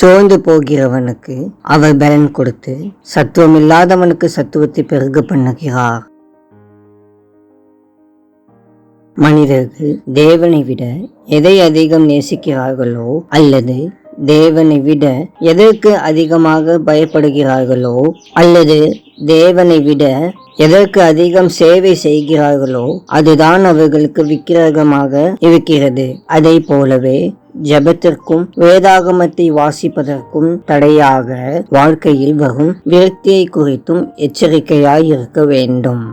சோர்ந்து போகிறவனுக்கு அவர் பலன் கொடுத்து சத்துவம் இல்லாதவனுக்கு சத்துவத்தை பெருக பண்ணுகிறார். மனிதர்கள் தேவனை விட எதை அதிகம் நேசிக்கிறார்களோ அல்லது தேவனை விட எதற்கு அதிகமாக பயப்படுகிறார்களோ அல்லது தேவனை விட எதற்கு அதிகம் சேவை செய்கிறார்களோ அதுதான் அவர்களுக்கு விக்கிரகமாக இருக்கிறது. அதை போலவே ஜெபத்திற்கும் வேதாகமத்தை வாசிப்பதற்கும் தடையாக வாழ்க்கையில் வரும் விரக்தியை குறித்தும் எச்சரிக்கையாய் இருக்க வேண்டும்.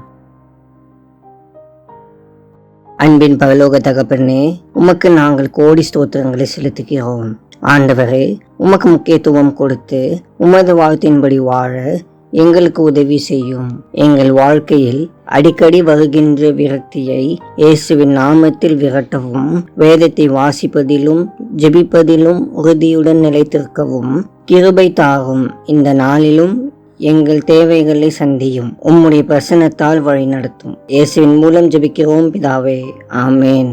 அன்பின் பரலோக தகப்பனே, உமக்கு நாங்கள் கோடி ஸ்தோத்திரங்களை செலுத்துகிறோம். ஆண்டவரே, உமக்கு முக்கியத்துவம் கொடுத்து உமது வாழ்த்தின்படி வாழ எங்களுக்கு உதவி செய்யும். எங்கள் வாழ்க்கையில் அடிக்கடி வருகின்ற விரக்தியை இயேசுவின் நாமத்தில் விரட்டவும், வேதத்தை வாசிப்பதிலும் ஜெபிப்பதிலும் உறுதியுடன் நிலைத்திருக்கவும் கிருபை தாரும். இந்த நாளிலும் எங்கள் தேவைகளை சந்தியும். உம்முடைய பிரசன்னத்தால் வழி நடத்தும். இயேசுவின் மூலம் ஜெபிக்கிறோம் பிதாவே, ஆமேன்.